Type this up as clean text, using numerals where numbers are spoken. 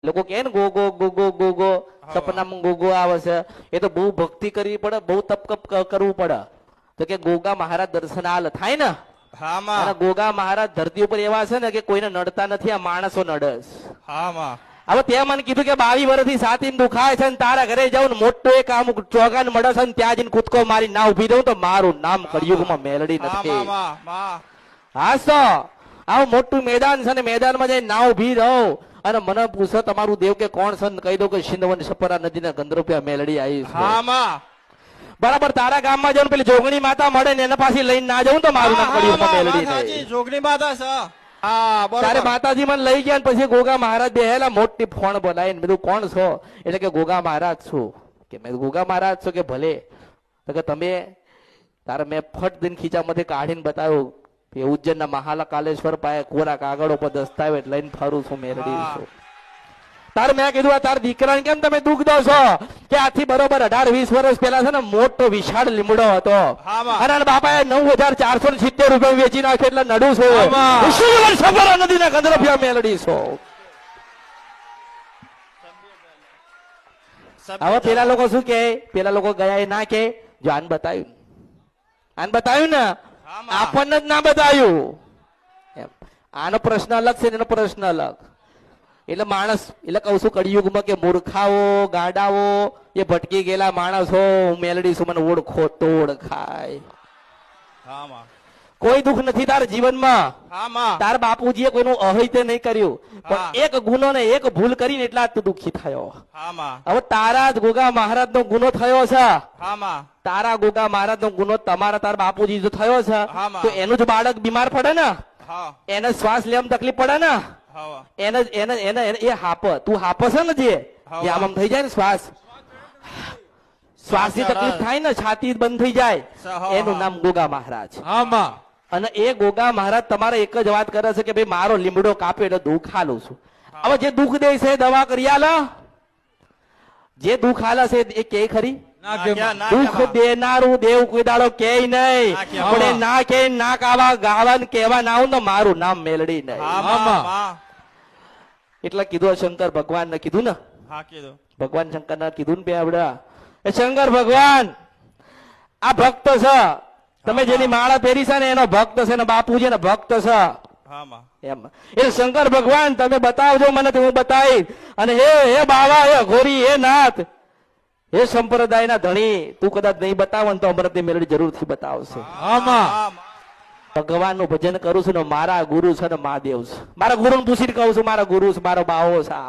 લોકો કે ને go go go go go go સપનામાં ગોગો આવે છે. એ તો બહુ ભક્તિ કરવી પડે, બહુ તપ કરવું પડે. તો કે ગોગા મહારાજ દર્શન આલ થાય ને. અને ગોગા મહારાજ ધરતી ઉપર એવા છે ને કે કોઈને નડતા નથી, આ માણસો નડસ. હવે તે મને કીધું કે 22 વર્ષથી છાતી દુખાય છે ને તારા ઘરે જાઉં ને મોટું એક આમ ચોગાન મળે છે ને ત્યાં જઈને કૂદકો મારી ના ઉભી દઉં તો મારું નામ કળિયુગમાં મેલડી નથી. હા તો આવું મોટું મેદાન છે ને મેદાનમાં જઈને ના ઉભી રહો અને મને પૂછો તમારું દેવ કે કોણ છે કહી દો કે સિંધવન સપરા નદીના ગંધર્વપ્યા મેલડી આવી છે. બરાબર તારા ગામમાં જવું પેલી જોગણી માતા મળે ને એના પાસે લઈને ના જવું તો મારું નામ કળિયુગમાં મેલડી નહીં. જોગણી માતા છે. તારે માતાજી મને લઈ ગયા પછી ગોગા મહારાજ બેહેલા મોટી ફોન બોલાવીને બધું કોણ છો એટલે કે ગોગા મહારાજ છું. કે મેં ગોગા મહારાજ છો કે ભલે. તો કે તમે તારે મેં ફટ દિન ખીચામાંથી કાઢીને બતાવ્યું કે ઉજ્જૈનના મહાલા કાલેશ્વર પાસે કોરા કાગળો પર દસ્તાવેજ લઈને ફરું છું મેલડી છું. તારે મેં કીધું આ તારા દીકરાને કેમ તમે દુઃખ દો છો કે આથી બરોબર 18-20 વર્ષ પહેલા છે ને મોટો વિશાળ લીમડો હતો અને બાપાએ 9,470 રૂપિયા વેચી નાખ્યો એટલે નડું છું. સફર નદીના ગંધર્વપ્યા મેલડી છો. હવે પેલા લોકો શું કે પેલા લોકો ગયા એ ના કે જો આને બતાવ્યું ને આપણને જ ના બતાવ્યું. આનો પ્રશ્ન અલગ છે એનો પ્રશ્ન અલગ. એટલે માણસ એટલે કઉ છું કળિયુગમાં કે મૂર્ખાઓ ગાડાઓ એ ભટકી ગયેલા માણસો મેલડી છું મને ઓળખો તો ઓળખાય. કોઈ દુઃખ નથી તાર જીવનમાં. તાર બાપુજીએ કોઈનું અહિત નહીં કર્યું પણ એક ગુનો ને એક ભૂલ કરીને એટલા તું દુઃખી થયો. હવે તારા જ ગોગા મહારાજ નો ગુનો થયો છે. તારા ગોગા મહારાજ નો ગુનો તમારા તાર બાપુજી જો થયો છે તો એનું જ બાળક બીમાર પડે ને, એને શ્વાસ લેવામાં તકલીફ પડે ને, એને એ હાપ તું હાપ છે ને જે આમ થઈ જાય ને શ્વાસની તકલીફ થાય ને છાતી બંધ થઈ જાય એનું નામ ગોગા મહારાજ. અને એ ગોગા મહારાજ તમારે એક જ વાત કરે છે કે ભાઈ મારો લીમડો કાપે એટલે દુઃખ હાલું છું. હવે જે દુઃખ દે છે દવા કરી આલે, જે દુઃખ હાલે છે એ કે ખરી દુઃખ દેનારું દેવ કોઈ દાડો કે નહીં પણ ના કે ના કાવા ગાવા કેવા ના આવું તો મારું નામ મેલડી નહીં. એટલે કીધું શંકર ભગવાન ને કીધું ને ભગવાન શંકર ને કીધું ને બે આવડા એ શંકર ભગવાન આ ભક્ત છે તમે જેની માળા પહેરી છે ને એનો ભક્ત છે ને બાપુજી ને ભક્ત છે એમ. એ શંકર ભગવાન તમે બતાવજો મને હું બતાવી અને હે બાવા હે ઘોરી હે નાથ હે સંપ્રદાયના ધણી તું કદાચ નહીં બતાવો ને તો અમરત મેલડી જરૂરથી બતાવશે. ભગવાન નું ભજન કરું છું ને મારા ગુરુ છે ને મહાદેવ છે. મારા ગુરુ ને પૂછીને કહું છું મારા ગુરુ છે મારો બાવો છે.